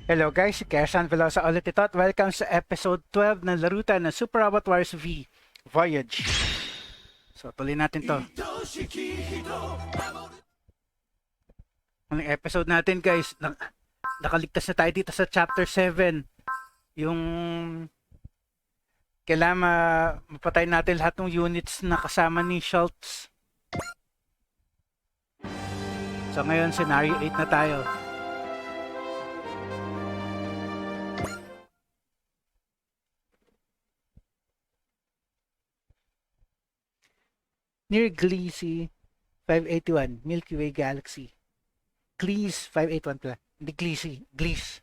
Hello guys, si Kesan Velosa ulit ito at welcome sa episode 12 ng larutan ng Super Robot Wars V Voyage. So tuloy natin to. Ang episode natin guys, nakaligtas na tayo dito sa chapter 7. Yung kailangan mapatay natin lahat ng units na kasama ni Schultz. So ngayon scenario 8 na tayo. Near Gliese 581, Milky Way Galaxy. Gliese 581 pala. Hindi Gliese.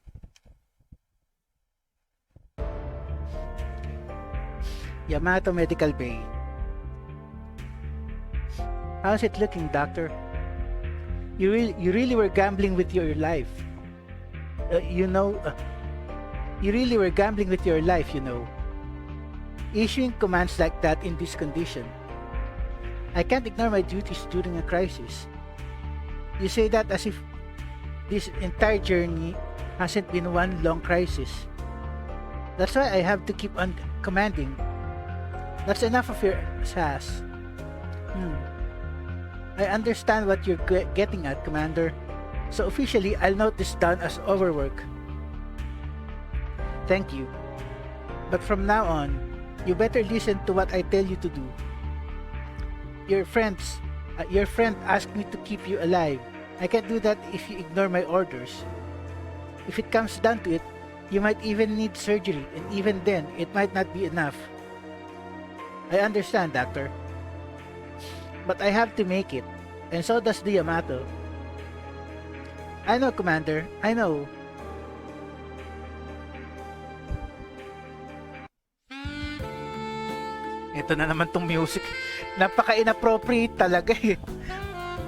Yamato Medical Bay. How's it looking, doctor? You really were gambling with your life. You really were gambling with your life, you know. Issuing commands like that in this condition. I can't ignore my duties during a crisis. You say that as if this entire journey hasn't been one long crisis. That's why I have to keep on commanding. That's enough of your sass. I understand what you're getting at, Commander. So officially, I'll note this down as overwork. Thank you. But from now on, you better listen to what I tell you to do. Your friend asked me to keep you alive. I can't do that if you ignore my orders. If it comes down to it, you might even need surgery, and even then, it might not be enough. I understand, Doctor. But I have to make it, and so does the Yamato. I know, Commander, I know. Ito na naman tong music. Napaka-inappropriate talaga eh.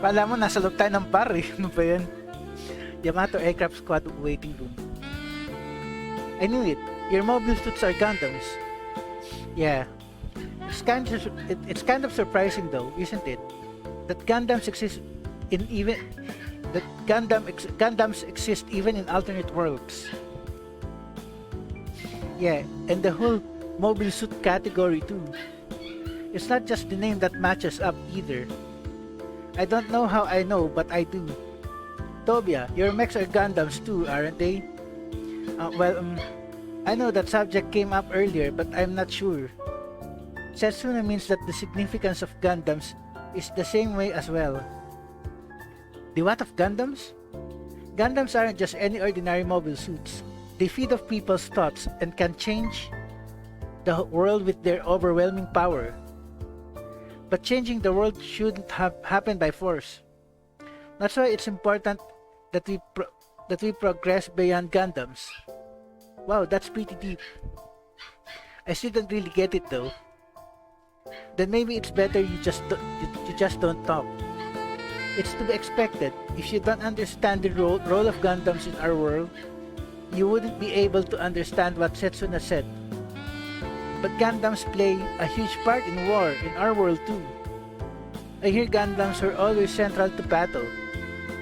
Pala mo, nasa loob tayo ng bar eh. Ano ba yan? Yamato Aircraft Squad waiting room. I knew it. Your mobile suits are Gundams. Yeah. It's kind of surprising though, isn't it? That Gundams exist even in alternate worlds. Yeah, and the whole mobile suit category too. It's not just the name that matches up either. I don't know how I know, but I do. Tobia, your mechs are Gundams too, aren't they? I know that subject came up earlier, but I'm not sure. Setsuna means that the significance of Gundams is the same way as well. The what of Gundams? Gundams aren't just any ordinary mobile suits. They feed off people's thoughts and can change the world with their overwhelming power. But changing the world shouldn't have happened by force. That's why it's important that we progress beyond Gundams. Wow, that's pretty deep. I still don't really get it though. Then maybe it's better you just don't talk. It's to be expected. If you don't understand the role of Gundams in our world, you wouldn't be able to understand what Setsuna said. But Gundams play a huge part in war in our world too. I hear Gundams were always central to battle,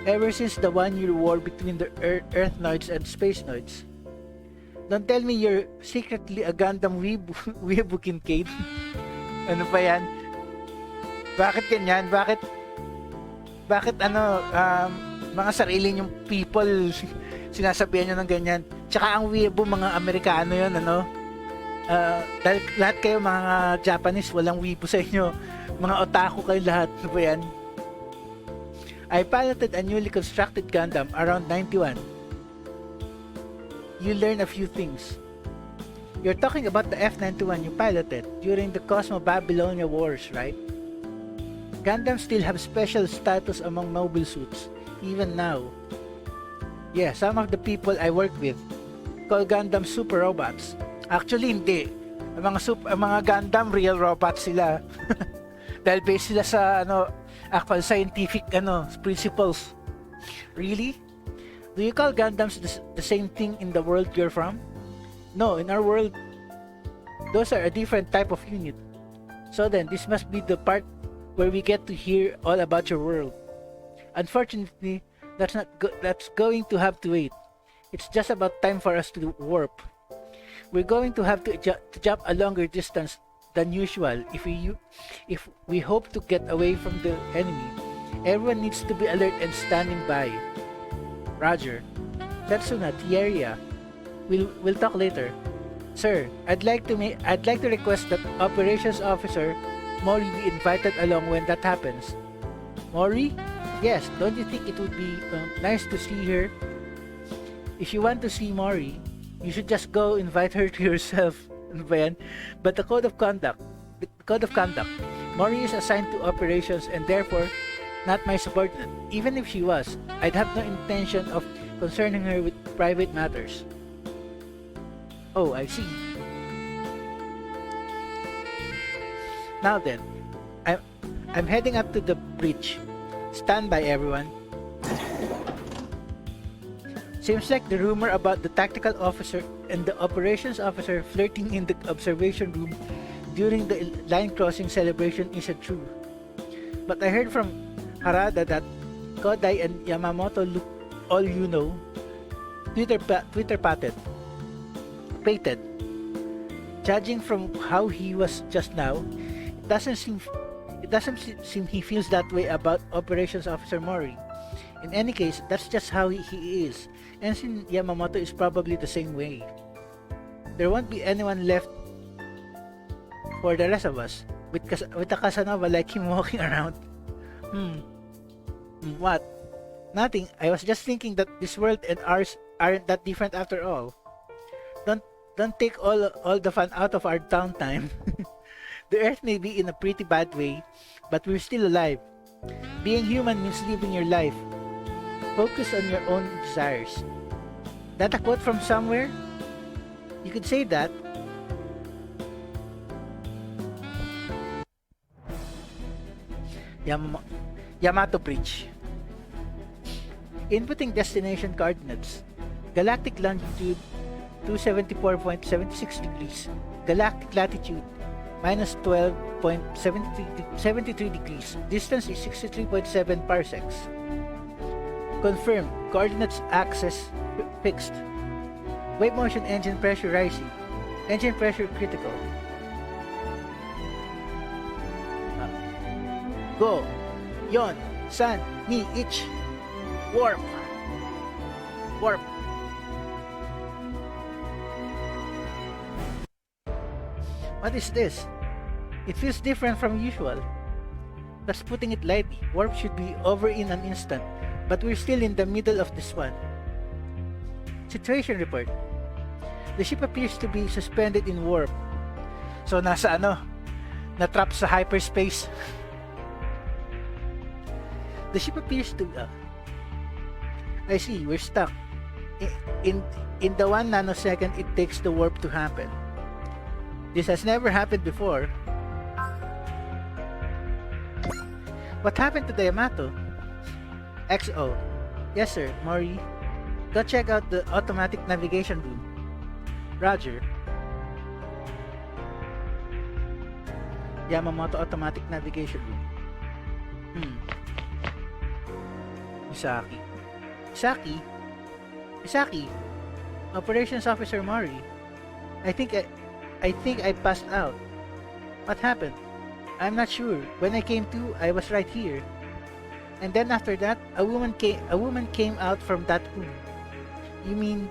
ever since the 1-year war between the Earthnoids and Spacenoids. Don't tell me you're secretly a Gundam weebu Kincaid. Ano pa yan? Bakit ganyan? Bakit mga sarili nyong people sinasabihan nyo ng ganyan? Tsaka ang weebu mga Amerikano yun, ano? Dahil lahat kayo mga Japanese, walang weebu sa inyo. Mga otaku kayo lahat. Ano ba yan? I piloted a newly constructed Gundam around 91. You learn a few things. You're talking about the F-91 you piloted during the Cosmo-Babylonia Wars, right? Gundams still have special status among mobile suits, even now. Yeah, some of the people I work with call Gundam super robots. Actually, hindi. Ang mga Gundam, real robots sila. Dahil based sila sa actual scientific principles. Really? Do you call Gundams the same thing in the world you're from? No, in our world, those are a different type of unit. So then, this must be the part where we get to hear all about your world. Unfortunately, that's going to have to wait. It's just about time for us to warp. We're going to have to jump a longer distance than usual if we hope to get away from the enemy. Everyone needs to be alert and standing by. Roger. Setsuna, Tieria. We'll talk later. Sir, I'd like to request that Operations Officer Mori be invited along when that happens. Mori? Yes, don't you think it would be nice to see her? If you want to see Mori, you should just go invite her to yourself. But the code of conduct. Mori is assigned to operations and therefore not my subordinate. Even if she was, I'd have no intention of concerning her with private matters. Oh, I see. Now then, I'm heading up to the bridge. Stand by, everyone. Seems like the rumor about the tactical officer and the operations officer flirting in the observation room during the line crossing celebration isn't true. But I heard from Harada that Kodai and Yamamoto look all you know. Twitter pated. Judging from how he was just now, it doesn't seem he feels that way about Operations Officer Mori. In any case, that's just how he is. Ensign Yamamoto is probably the same way. There won't be anyone left for the rest of us with a Casanova like him walking around. What? Nothing. I was just thinking that this world and ours aren't that different after all. Don't take all the fun out of our downtime. The Earth may be in a pretty bad way, but we're still alive. Being human means living your life. Focus on your own desires. That a quote from somewhere? You could say that. Yamato Bridge. Inputting destination coordinates. Galactic longitude 274.76 degrees. Galactic latitude minus 12.73 degrees. Distance is 63.7 parsecs. Confirmed. Coordinates axis fixed. Wave motion engine pressure rising. Engine pressure critical. Go. Yon. San. Ni. Ich. Warp. Warp. What is this? It feels different from usual. That's putting it lightly. Warp should be over in an instant, but we're still in the middle of this one. Situation report. The ship appears to be suspended in warp. So nasa na-trap sa hyperspace. The ship appears to I see, we're stuck. In the 1 nanosecond it takes the warp to happen. This has never happened before. What happened to the Yamato? XO. Yes sir, Mori. Go check out the automatic navigation room. Roger. Yamamoto automatic navigation room. Misaki. Operations Officer Mori. I think I passed out. What happened? I'm not sure. When I came to, I was right here. And then after that, a woman came out from that room. You mean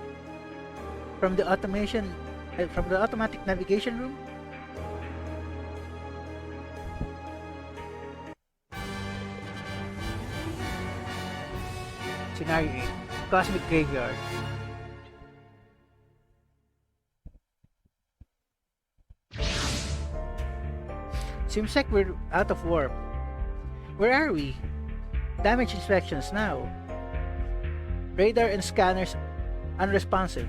from the automatic navigation room? Scenario 8. Cosmic Graveyard. Seems like we're out of warp. Where are we? Damage inspections now. Radar and scanners unresponsive.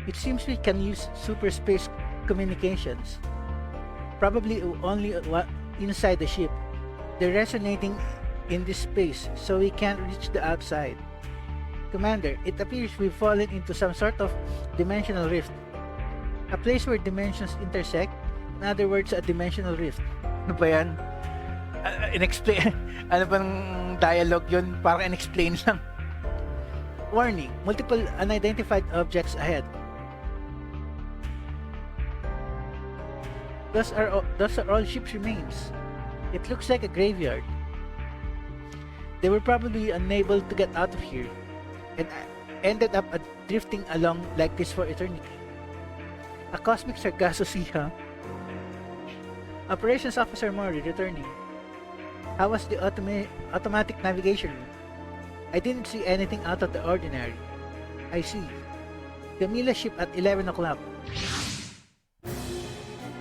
It seems we can use super space communications. Probably only inside the ship. They're resonating in this space, so we can't reach the outside. Commander, it appears we've fallen into some sort of dimensional rift. A place where dimensions intersect. In other words, a dimensional rift. Ano ba yan? In-explain. Ano bang dialogue yun? Parang in-explain lang. Warning, multiple unidentified objects ahead. Those are all ship's remains. It looks like a graveyard. They were probably unable to get out of here and ended up drifting along like this for eternity. A cosmic Sargasso Sea, huh? Operations Officer Mori returning. How was the automatic navigation? I didn't see anything out of the ordinary. I see. Camilla ship at 11 o'clock.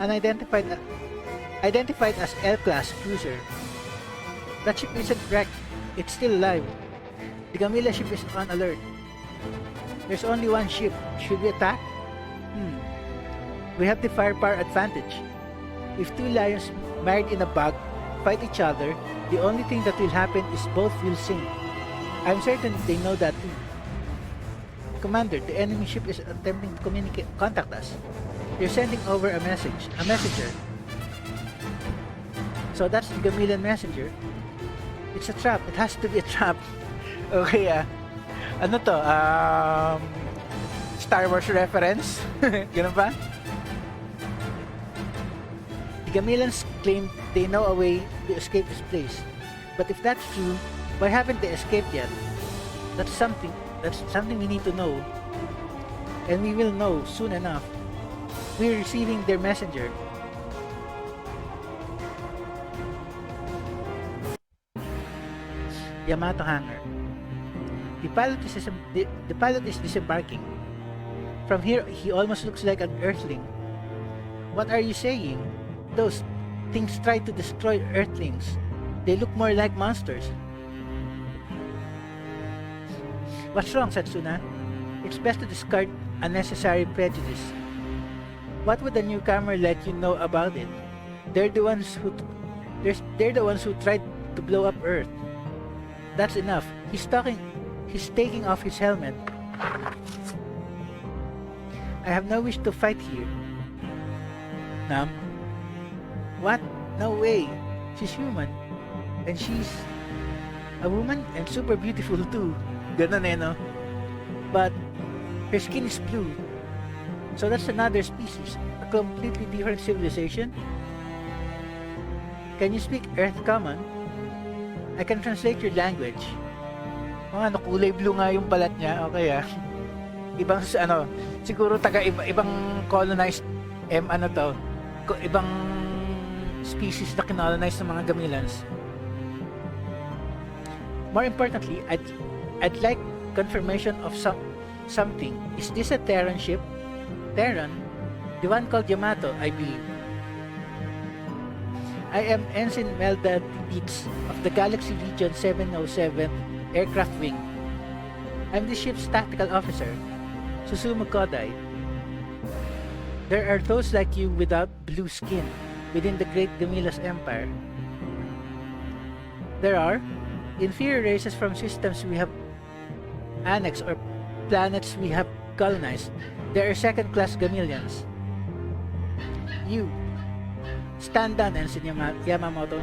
Unidentified, identified as L-class cruiser. That ship isn't wrecked. It's still alive. The Camilla ship is on alert. There's only one ship. Should we attack? We have the firepower advantage. If two lions married in a bag fight each other, the only thing that will happen is both will sink. I'm certain they know that too. Commander, the enemy ship is attempting to contact us. They're sending over a messenger. So that's the Gamillion messenger. It's a trap. It has to be a trap. Okay, ano to? Star Wars reference? Ganun ba? The Gamillions claim they know a way to escape this place. But if that's true, why haven't they escaped yet? That's something we need to know. And we will know soon enough. We're receiving their messenger. Yamato hangar. The pilot is disembarking. From here, he almost looks like an Earthling. What are you saying? Those things try to destroy Earthlings. They look more like monsters. What's wrong, Satsuna? It's best to discard unnecessary prejudice. What would a newcomer let you know about it? They're the ones who tried to blow up Earth. That's enough. He's taking off his helmet. I have no wish to fight here. Nam? What? No way. She's human. And she's a woman and super beautiful too. Ganon no? But her skin is blue. So that's another species. A completely different civilization. Can you speak Earth Common? I can translate your language. Kulay blue nga yung balat niya. Okay Ibang siguro ibang colonized ibang species na kinolonize ng mga Gamillions. More importantly, I'd like confirmation of something. Is this a Terran ship? Terran? The one called Yamato, I believe. I am Ensign Melda Beats of the Galaxy Region 707 Aircraft Wing. I'm the ship's tactical officer, Susumu Kodai. There are those like you without blue skin within the Great Gamillas Empire. There are inferior races from systems we have annexed or planets we have colonized. There are second-class Gamillions. You. Stand down, Ensign Yamamoto.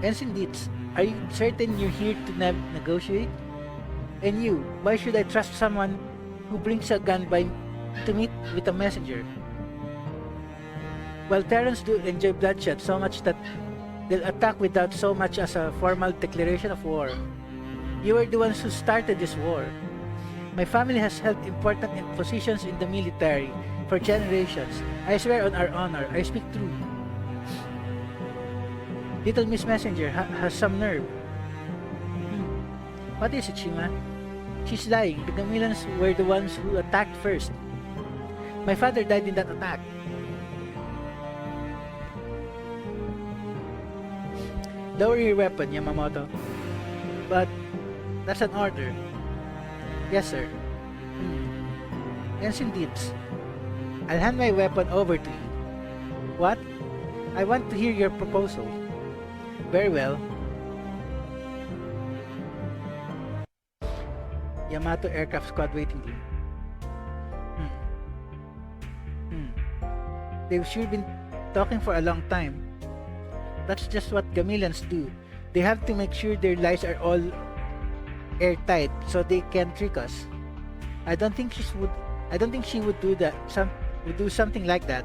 Ensign Dietz, are you certain you're here to negotiate? And you, why should I trust someone who brings a gun to meet with a messenger? While Terrans do enjoy bloodshed so much that they'll attack without so much as a formal declaration of war. You are the ones who started this war. My family has held important positions in the military for generations. I swear on our honor, I speak true. Little Miss Messenger has some nerve. What is it, Shima? She's lying. The Gamillions were the ones who attacked first. My father died in that attack. Lower your weapon, Yamamoto. But that's an order. Yes, sir. Yes, indeed. I'll hand my weapon over to you. What? I want to hear your proposal. Very well. Yamato Aircraft Squad waiting room. They've sure been talking for a long time. That's just what Gamillions do. They have to make sure their lies are all airtight so they can trick us. I don't think she would do that. Would do something like that.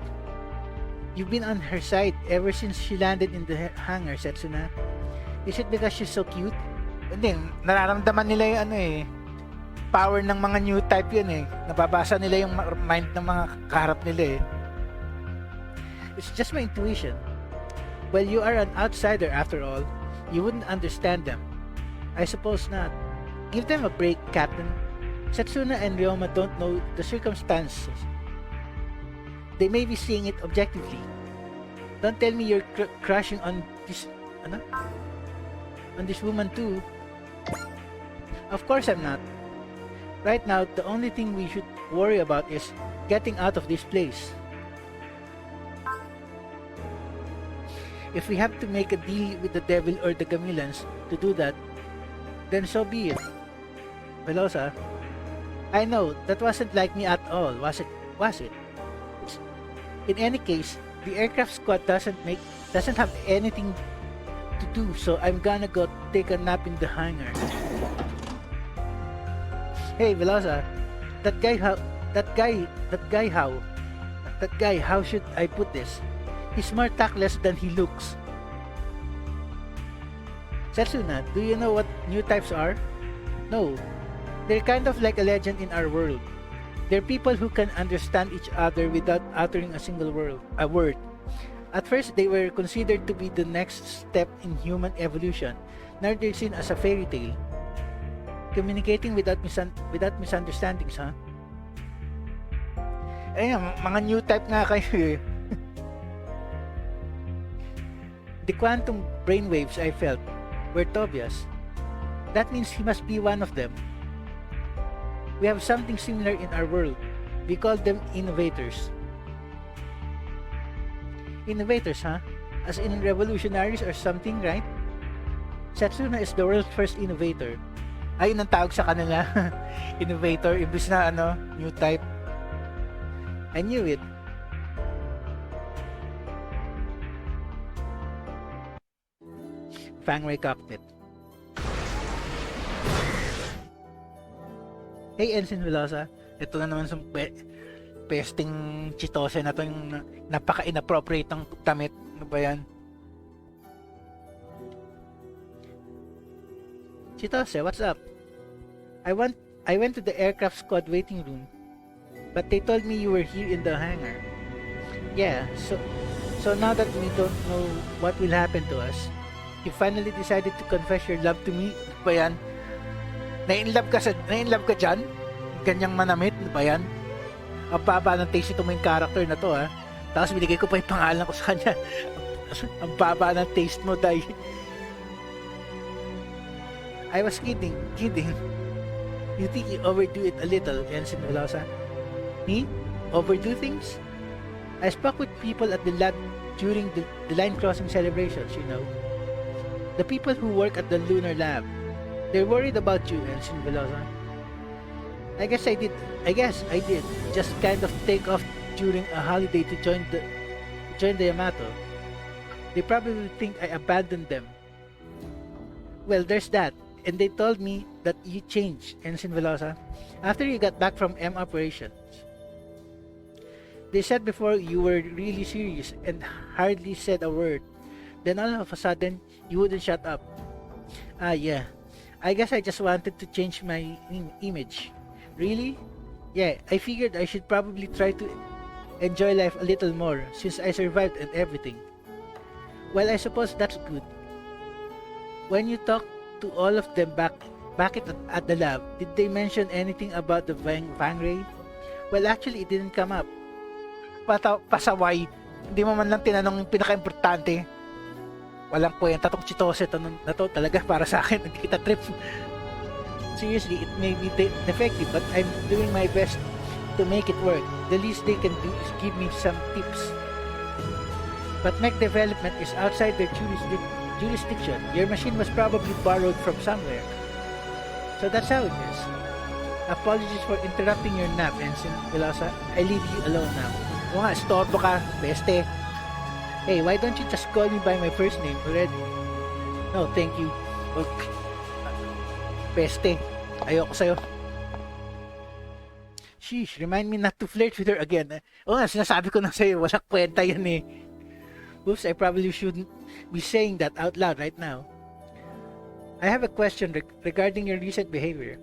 You've been on her side ever since she landed in the hangar, Setsuna. Is it because she's so cute? Hindi, nararamdaman nila yung power ng mga new type yun Nababasa nila yung mind ng mga kaharap nila It's just my intuition. Well, you are an outsider after all. You wouldn't understand them. I suppose not. Give them a break, Captain. Setsuna and Ryoma don't know the circumstances. They may be seeing it objectively. Don't tell me you're crushing on this on this woman too. Of course I'm not. Right now, the only thing we should worry about is getting out of this place. If we have to make a deal with the devil or the Gamilans to do that, then so be it. Velosa, I know, that wasn't like me at all, was it? In any case, the aircraft squad doesn't have anything to do, so I'm gonna go take a nap in the hangar. Hey, Velosa, that guy, how should I put this? He's more tactless than he looks. Setsuna, do you know what new types are? No. They're kind of like a legend in our world. They're people who can understand each other without uttering a single word. At first, they were considered to be the next step in human evolution. Now they're seen as a fairy tale. Communicating without misunderstandings, huh? Ayun, mga new type nga kayo The quantum brainwaves I felt were Tobias. That means he must be one of them. We have something similar in our world. We call them innovators. Innovators, huh? As in revolutionaries or something, right? Setsuna is the world's first innovator. Ayun ang tawag sa kanila. Innovator, imbis na new type. I knew it. Fangray cockpit. Hey, Ensign Velosa. Ito na naman sa pesting chitose na to, yung napaka-inappropriate ng damit. Ano ba yan? Chitose, what's up? I went to the aircraft squad waiting room, but they told me you were here in the hangar. Yeah, so now that we don't know what will happen to us, you finally decided to confess your love to me. Ano ba yan? Na-inlove ka dyan? Ganyang manamit? Ano ba yan? Ang baba ng taste ito, main character na to ha. Tapos binigay ko pa yung pangalan ko sa kanya. Ang baba ng taste mo, day. I was kidding. You think you overdo it a little, Ensign Velosa? Me? Overdo things? I spoke with people at the lab during the line crossing celebrations, you know. The people who work at the lunar lab. They're worried about you, Ensign Velosa. I guess I did. Just kind of take off during a holiday to join the Yamato. They probably think I abandoned them. Well, there's that. And they told me that you changed, Ensign Velosa, after you got back from M operations. They said before you were really serious and hardly said a word. Then all of a sudden, you wouldn't shut up. Yeah. I guess I just wanted to change my image. Really? Yeah, I figured I should probably try to enjoy life a little more since I survived and everything. Well, I suppose that's good. When you talk to all of them back at the lab, did they mention anything about the Fangray? Well, actually, it didn't come up. Pasaway. Hindi mo man lang tinanong yung pinaka-importante. Walang kwenta tong chitose na to talaga para sa akin. Hindi kita trip. Seriously, it may be defective, but I'm doing my best to make it work. The least they can do is give me some tips. But mech development is outside their jurisdiction. Your machine was probably borrowed from somewhere. So that's how it is. Apologies for interrupting your nap, Ensign Velosa. I leave you alone now. O nga, storbo ka, beste. Hey, why don't you just call me by my first name already? No, thank you. Okay. Peste. Ayoko sa'yo. Sheesh, remind me not to flirt with her again. Oo nga, sinasabi ko na sa'yo, walang kwenta yan eh. Oops, I probably shouldn't be saying that out loud right now. I have a question regarding your recent behavior.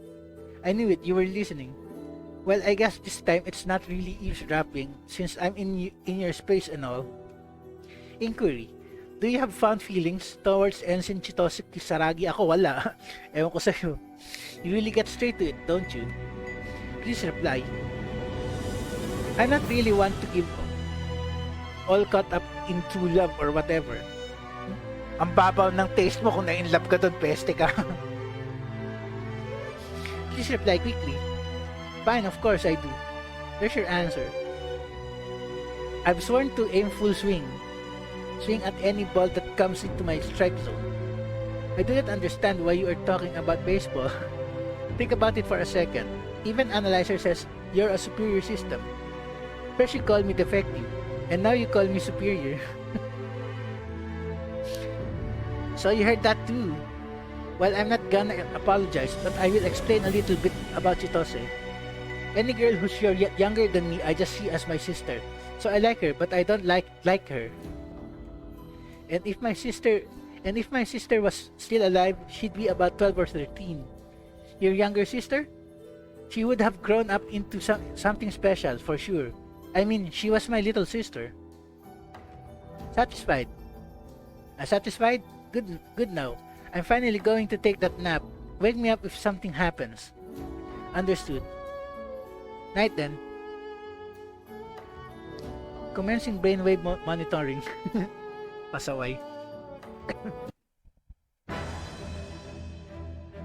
I knew it, you were listening. Well, I guess this time it's not really eavesdropping since I'm in your space and all. Inquiry. Do you have fond feelings towards Ensign Chitose Kisaragi? Ako wala. Ewan ko sa'yo. You really get straight to it, don't you? Please reply. I'm not really one to give all caught up in true love or whatever. Ang babaw ng taste mo kung na-inlove ka doon, peste ka. Please reply quickly. Fine, of course I do. There's your answer. I've sworn to aim full swing. Swing at any ball that comes into my strike zone. I do not understand why you are talking about baseball. Think about it for a second. Even Analyzer says you're a superior system. First you call me defective, and now you call me superior. So you heard that too. Well, I'm not gonna apologize, but I will explain a little bit about Chitose. Any girl who's younger than me, I just see as my sister. So I like her, but I don't like her. And if my sister was still alive, she'd be about 12 or 13. Your younger sister? She would have grown up into something special, for sure. I mean, she was my little sister. Satisfied? Satisfied? Good now. I'm finally going to take that nap. Wake me up if something happens. Understood. Night then. Commencing brainwave monitoring. Pasaway.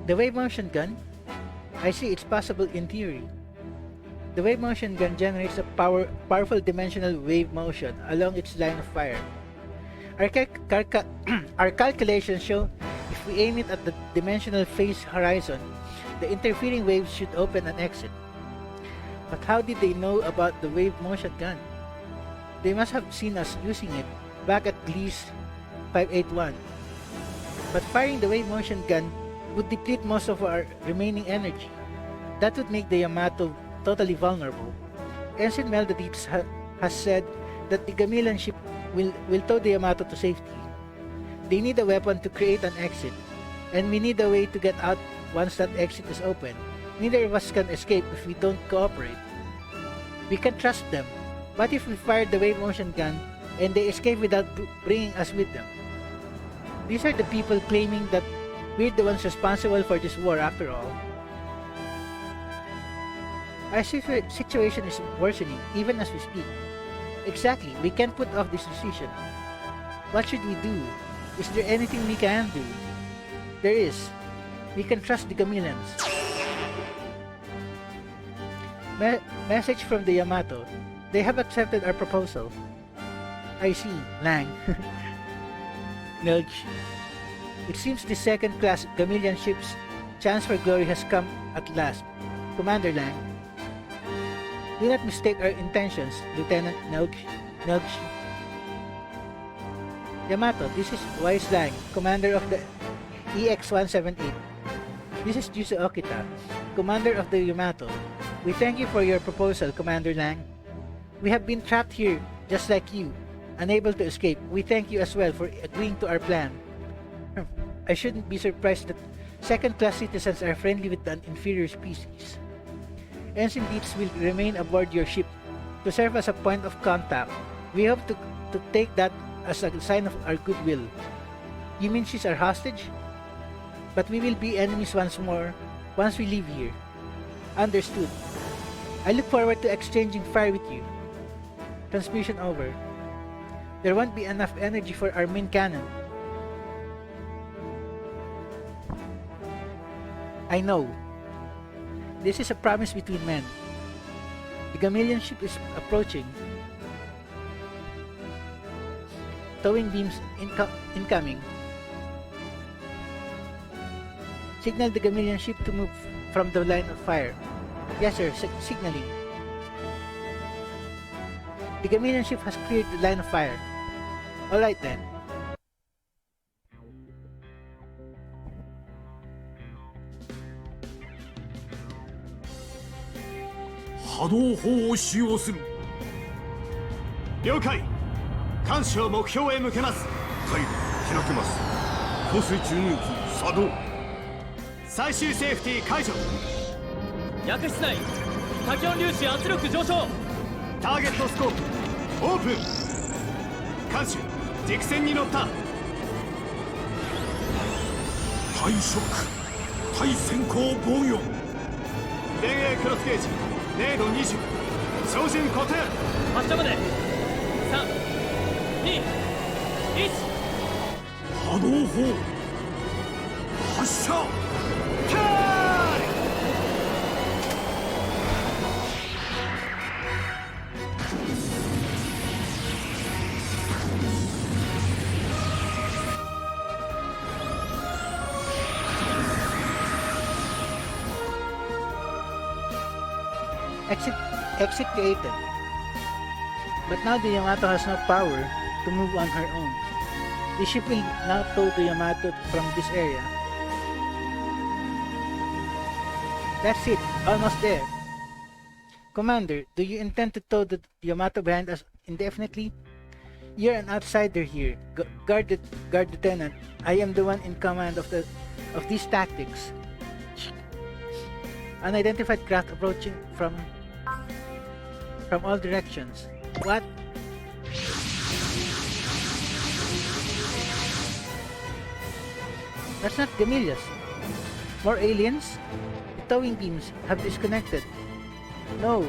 The wave motion gun? I see it's possible in theory. The wave motion gun generates a powerful dimensional wave motion along its line of fire. Our calculations show if we aim it at the dimensional phase horizon, the interfering waves should open an exit. But how did they know about the wave motion gun? They must have seen us using it back at Gliese 581. But firing the wave motion gun would deplete most of our remaining energy. That would make the Yamato totally vulnerable. Ensign Melodites has said that the Gamillion ship will tow the Yamato to safety. They need a weapon to create an exit, and we need a way to get out once that exit is open. Neither of us can escape if we don't cooperate. We can trust them. What if we fire the wave motion gun and they escape without bringing us with them? These are the people claiming that we're the ones responsible for this war after all. Our situation is worsening even as we speak. Exactly, we can't put off this decision. What should we do? Is there anything we can do? There is. We can trust the Gamillions. Message from the Yamato. They have accepted our proposal. I see. Lang. Nudge. It seems the second-class Gamillion ship's chance for glory has come at last. Commander Lang. Do not mistake our intentions, Lieutenant Nudge. Yamato, this is Wise Lang, Commander of the EX-178. This is Juso Okita, Commander of the Yamato. We thank you for your proposal, Commander Lang. We have been trapped here, just like you, unable to escape. We thank you as well for agreeing to our plan. I shouldn't be surprised that second-class citizens are friendly with an inferior species. Ensign Dietz will remain aboard your ship to serve as a point of contact. We hope to take that as a sign of our goodwill. You mean she's our hostage? But we will be enemies once more once we leave here. Understood. I look forward to exchanging fire with you. Transmission over. There won't be enough energy for our main cannon. I know. This is a promise between men. The Gamillion ship is approaching. Towing beams incoming. Signal the Gamillion ship to move from the line of fire. Yes sir, signaling. The Gamillion ship has cleared the line of fire. Alright then. 波動砲を使用する。了解。監視を目標へ向けます。回路開けます。放水注入器作動。最終セーフティー解除。薬室内多気温粒子圧力上昇。ターゲットスコープオープン。監視軸線に乗った。対ショック対先行防御。電影クロスゲージ0度20。照準固定。発射まで3、2、1。波動砲発射。キャーExit created. But now the Yamato has no power to move on her own. The ship will now tow the Yamato from this area. That's it, almost there. Commander, do you intend to tow the Yamato behind us indefinitely? You're an outsider here. Guard Lieutenant. I am the one in command of these tactics. Unidentified craft approaching from all directions. What? That's not Gamilius. More aliens? The towing beams have disconnected. No.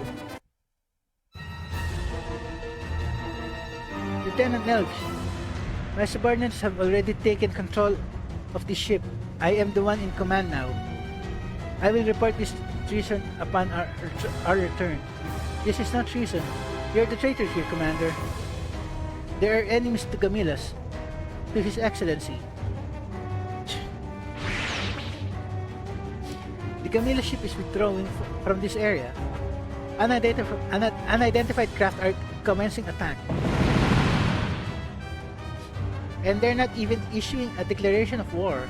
Lieutenant Nelch, my subordinates have already taken control of the ship. I am the one in command now. I will report this treason upon our return. This is not treason. You're the traitor here, Commander. They are enemies to Gamilius, to His Excellency. The Gamilius ship is withdrawing from this area. Unidentified craft are commencing attack. And they're not even issuing a declaration of war.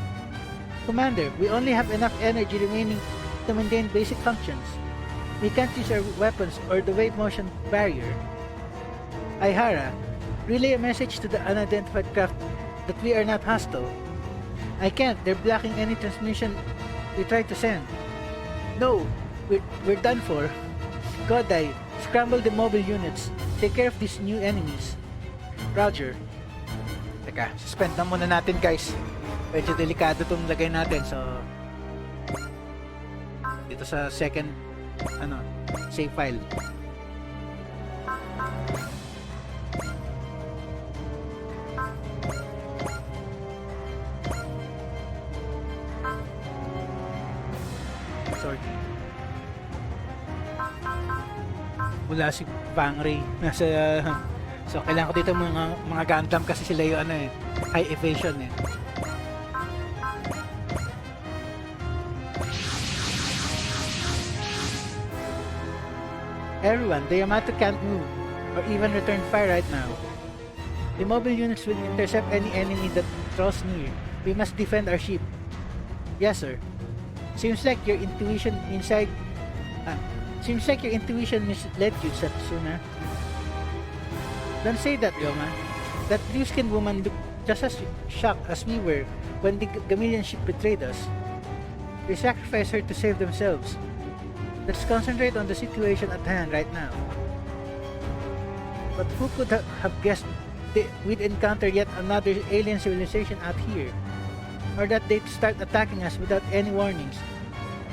Commander, we only have enough energy remaining to maintain basic functions. We can't use our weapons or the wave motion barrier. Aihara, relay a message to the unidentified craft that we are not hostile. I can't, they're blocking any transmission we try to send. No, we're done for. Godai, scramble the mobile units. Take care of these new enemies. Roger. Teka, suspend na muna natin guys. Medyo delikado itong lagay natin, so dito sa second save file. Sorry. Wala si Bangray nasa so kailangan ko dito mga Gundam kasi sila yung high evasion eh. Everyone, the Yamato can't move or even return fire right now. The mobile units will intercept any enemy that draws near. We must defend our ship. Yes, sir. Seems like your intuition misled you, Satsuna. Don't say that, Yoma. That blue-skinned woman looked just as shocked as we were when the Gamilian ship betrayed us. They sacrificed her to save themselves. Let's concentrate on the situation at hand right now. But who could have guessed we'd encounter yet another alien civilization out here? Or that they'd start attacking us without any warnings?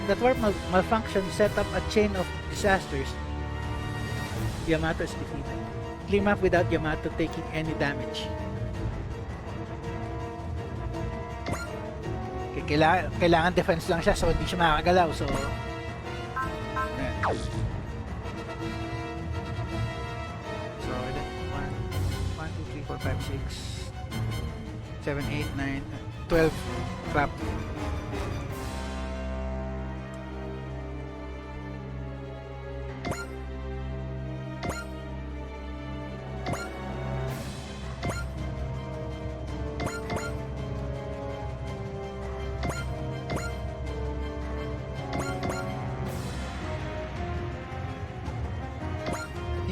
That warp malfunction set up a chain of disasters. Yamato is defeated. Clear map without Yamato taking any damage. Kailangan defense lang siya, so hindi siya makakagalaw. So So 1, 2, 3, 4, 5, 6, 7, 8, 9, 12 trap.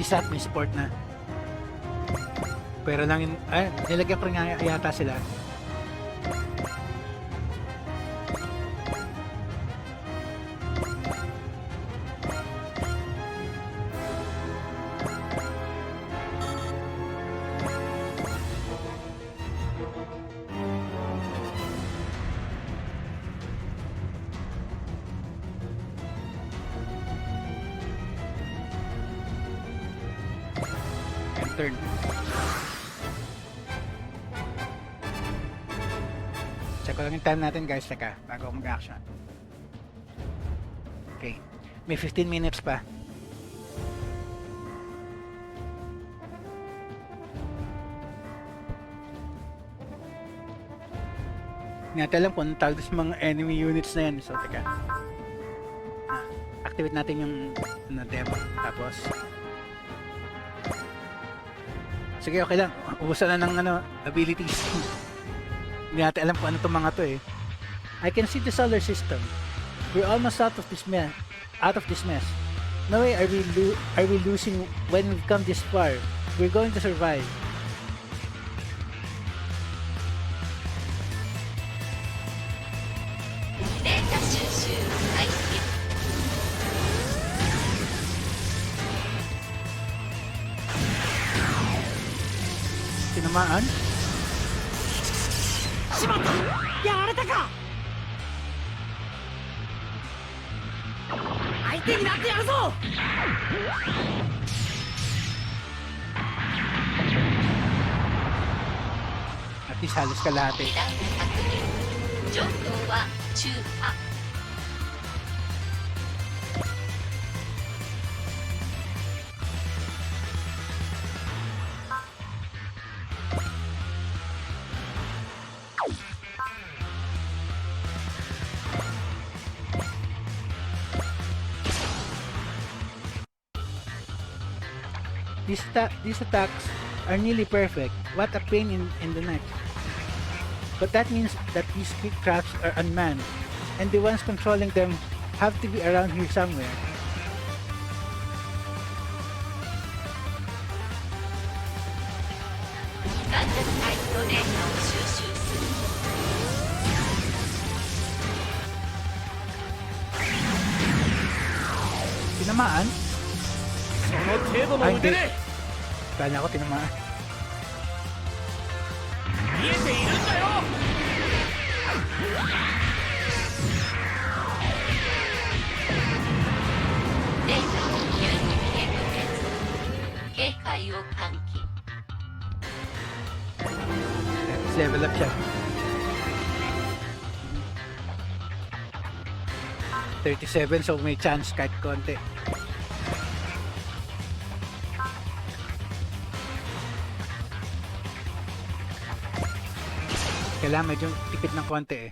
Isat may support na. Pero lang yun, nilagyan ko rin nga yata sila. Turn. Check ko lang yung time natin guys, teka, bago ako mag-action. Okay, may 15 minutes pa. Hindi natin alam kung anong tawag sa mga enemy units na yan, so teka. Activate natin yung demo, tapos sige, okay lang. Ubusan na ng abilities. Hindi natin alam kung ano itong mga to eh. I can see the solar system. We're almost out of this mess. No way are we losing when we've come this far. We're going to survive. Tinamaan? Shimata! Yarareta ka! Aite ni natte yaru zo! At least halos kalahati. These attacks are nearly perfect. What a pain in the neck. But that means that these quick traps are unmanned, and the ones controlling them have to be around here somewhere. Tinamaan? その程度の腕で Kala ko tinamaan. 見えているんだよ Level up siya. 37, so may chance kahit konti. Kailangan medyo tipid ng konti eh.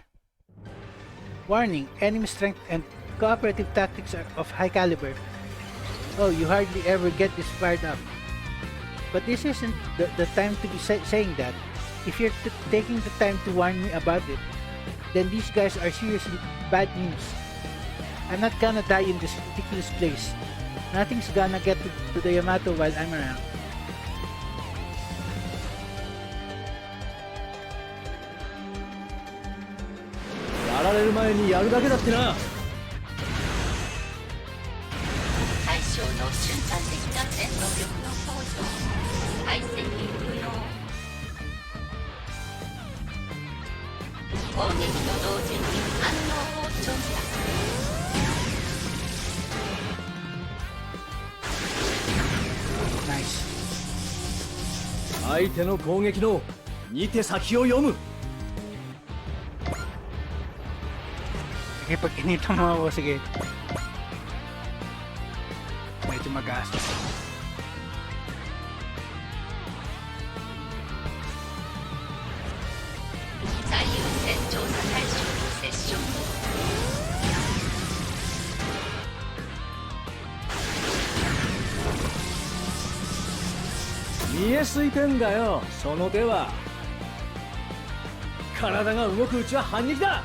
Warning, enemy strength and cooperative tactics are of high caliber. Oh, you hardly ever get this fired up. But this isn't the time to be saying that. If you're taking the time to warn me about it, then these guys are seriously bad news. I'm not gonna die in this ridiculous place. Nothing's gonna get to the Yamato while I'm around. Nice. 相手の攻撃の2手先を読む Sige, pag inita mo ako, sige. Medyo mag-aastos. Karada ga ugoku uchi wa hangeki da!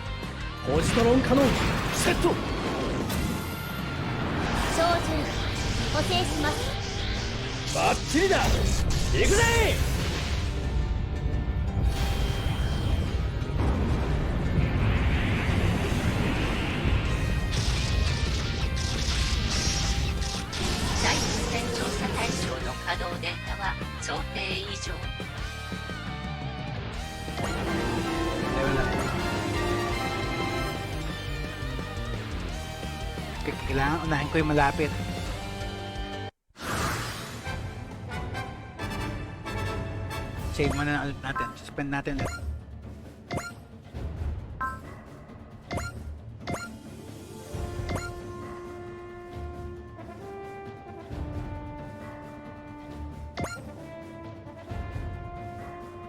ポジトロンカノンセット 照準補正しますバッチリだ。行くぜ。第一線調査対象の稼働データは想定以上。 Level up. Kailangan unahin ko yung malapit. Save muna na ulit natin. Suspend natin ulit.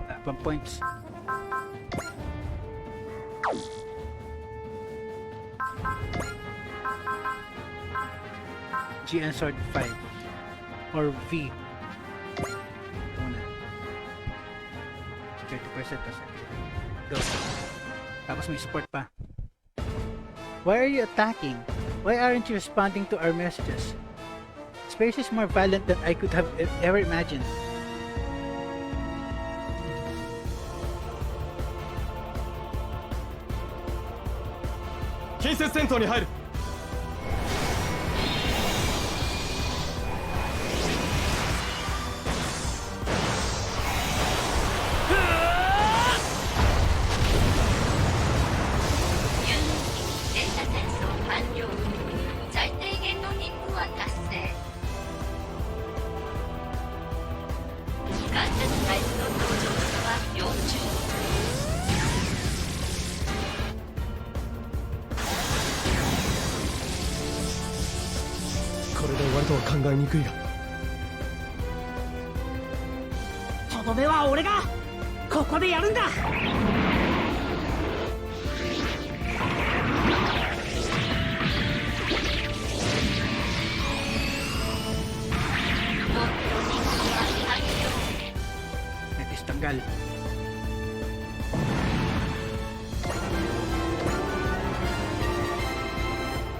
Wala pang points. G and sword 5 or V muna 30% go. Tapos may support pa. Why are you attacking? Why aren't you responding to our messages? Space is more violent than I could have ever imagined.近接戦闘に入る。 データ転送完了。最低限の任務は達成。ガンダムタイプの登場数は40。 これで終わるとは考えにくいが。とどめは俺がここでやるんだ。Netis tanggal.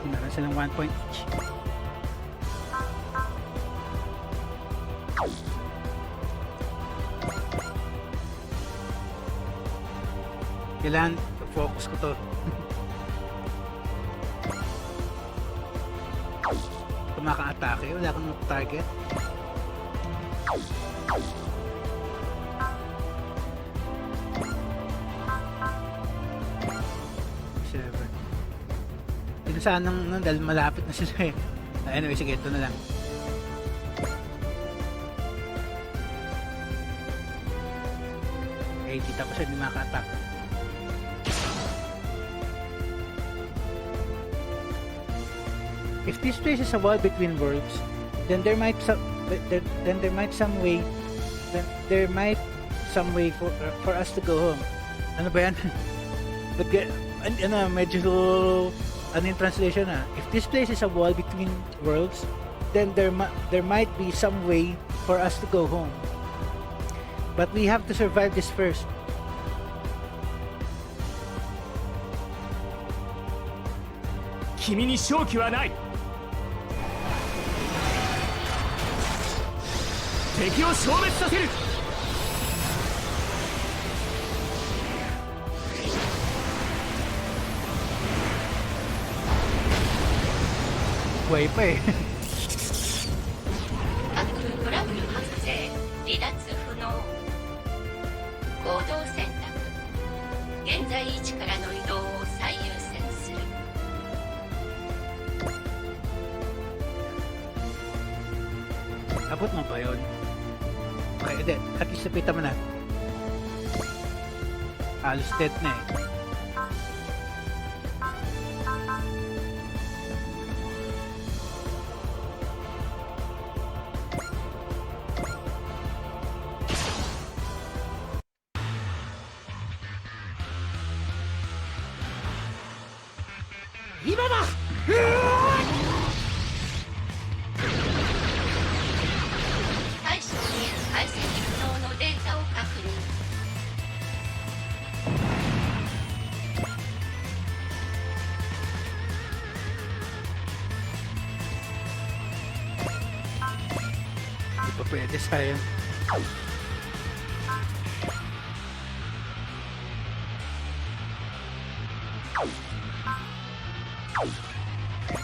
Meron silang 1 point each. Kailangan focus ko to. Tumaka-atake, wala kang target. Seven. Hindi sanang dahil malapit na sila eh. Anyway, sige, ito na lang. Eh, di tapos hindi maka-attack. If this place is a wall between worlds, then there might some way for us to go home. Ano ba yan? But ano, medyo ano yung translation ah. If this place is a wall between worlds, then there might be some way for us to go home. But we have to survive this first. Kimi ni shouki wa nai. 敵を消滅させる。 Buhay pa eh. アクルトラブル発生。離脱不能。行動選択。現在位置からの移動を最優先する。 Abot mo ba yun? Okay, hindi. At least napitan mo na. Halos dead na eh. pa pwede, sayang.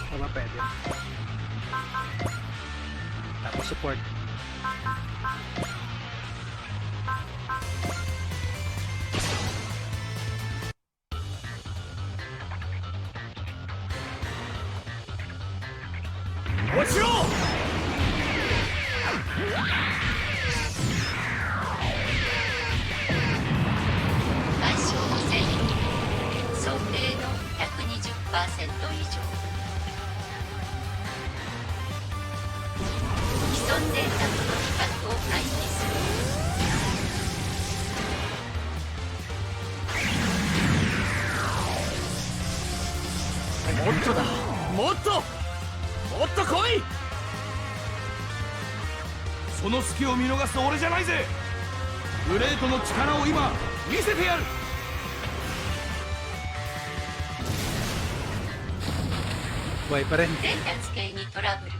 Pa ba pwede? Tapos support. Koi! その隙を見逃す俺じゃないぜ。グレートの力を今見せてやる。Buhay pa rin. 伝達系にトラブル。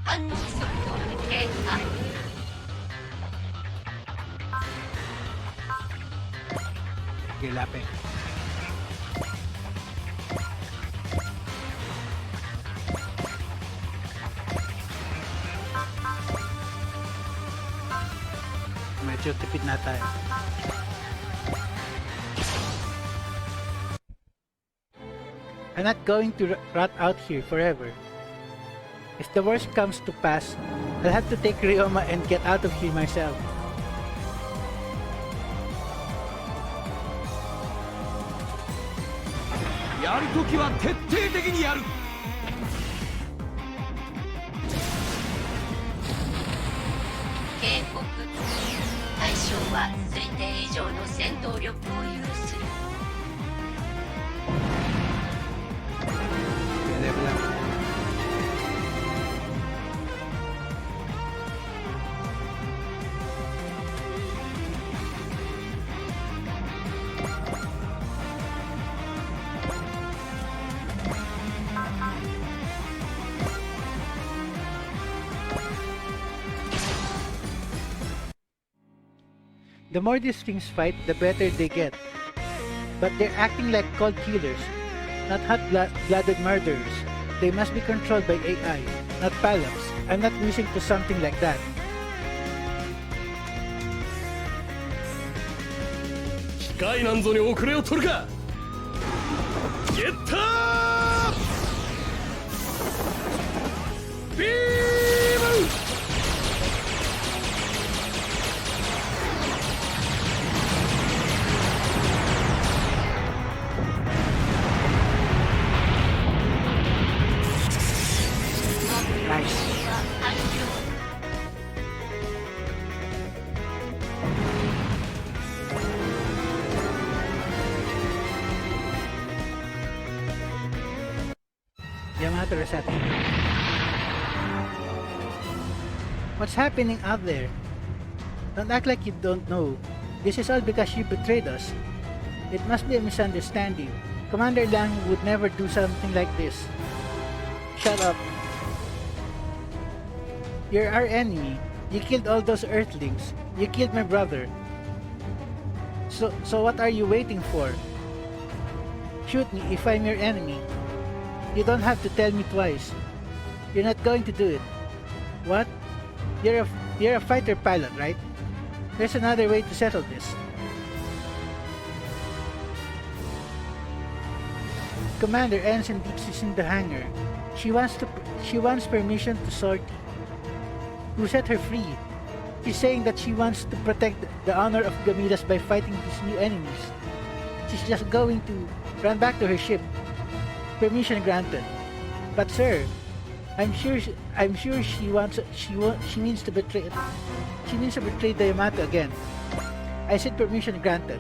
反応速度低下。Okay, lapit. Medyo tipid na tayo. I'm not going to rot out here forever. If the worst comes to pass, I'll have to take Ryoma and get out of here myself. Yaるときは徹底的にやる。警告。対象は推定以上の戦闘力を有する。Level up. The more these things fight, the better they get. But they're acting like cold killers, not hot-blooded murderers. They must be controlled by AI, not Palaps. I'm not wishing to something like that. 機械なんぞに遅れを取るか。ゲッタービーム。Yamato reception. What's happening out there? Don't act like you don't know. This is all because you betrayed us. It must be a misunderstanding. Commander Lang would never do something like this. Shut up. You're our enemy. You killed all those Earthlings. You killed my brother. So what are you waiting for? Shoot me if I'm your enemy. You don't have to tell me twice. You're not going to do it. What? You're a fighter pilot, right? There's another way to settle this. Commander Ensign Deeps is in the hangar. She wants permission to sortie. Who set her free? She's saying that she wants to protect the honor of Gamilas by fighting these new enemies. She's just going to run back to her ship. Permission granted. But sir, I'm sure she means to betray the Yamato again. I said permission granted.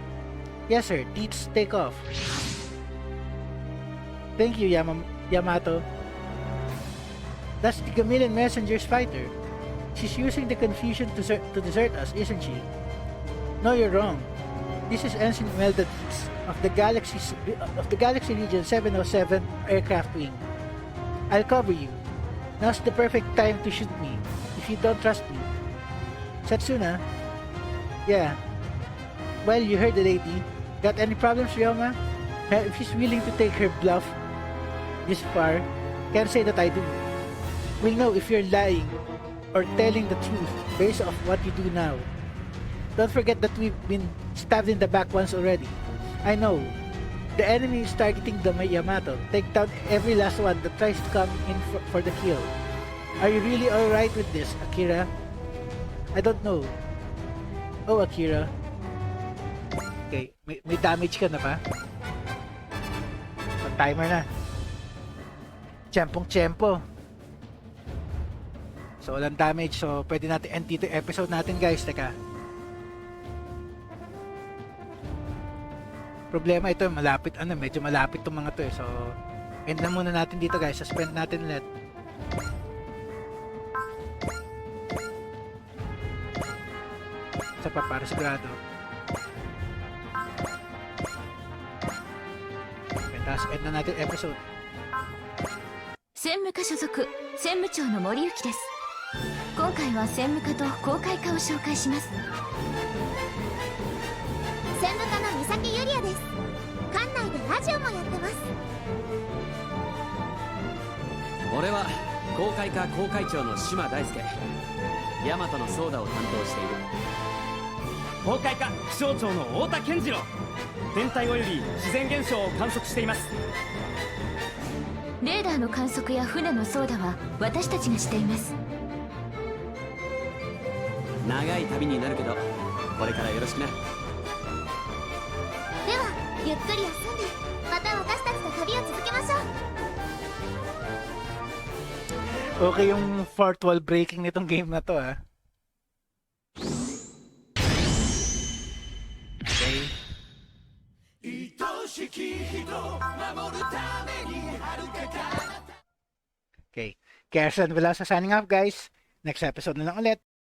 Yes sir, Deets, take off. Thank you, Yamato. That's the Gamillion Messenger's fighter. She's using the confusion to desert us, isn't she? No, you're wrong. This is Ensign Imelda Deets of the Galaxy Region 707 aircraft wing. I'll cover you. Now's the perfect time to shoot me. If you don't trust me, Setsuna? Yeah. Well, you heard the lady. Got any problems, Ryoma? If she's willing to take her bluff this far, can't say that I do. We'll know if you're lying or telling the truth based off what you do now. Don't forget that we've been stabbed in the back once already. I know. The enemy is targeting the Yamato. Take down every last one that tries to come in for the kill. Are you really alright with this, Akira? I don't know. Oh, Akira. Okay, may damage ka na ba? Timer na. Tiyempong-tiyempo. So, walang damage. So, pwede natin end dito yung episode natin, guys. Teka. Problema ito, medyo malapit itong mga to eh. So, end na muna natin dito, guys. Suspend natin ulit. Isa pa para sigurado. Okay, tapos end na natin episode. 専務課所属専務長の森幸です。今回は専務課と公開課を紹介します。専務課の三崎ゆりあです。館内でラジオもやってます。俺は公開課公会長の島大輔、大和のソーダを担当している。公開課気象庁の太田健次郎、天体および自然現象を観測しています。レーダーの観測や船のソーダは私たちがしています。長い旅になるけどこれからよろしくな。ではゆっくり休んで、また私たちと旅を続けましょう。 Okay yung fourth wall breaking nitong game na to ah. Okay. Okay. Kaya signing off, guys. Next episode na lang ulit.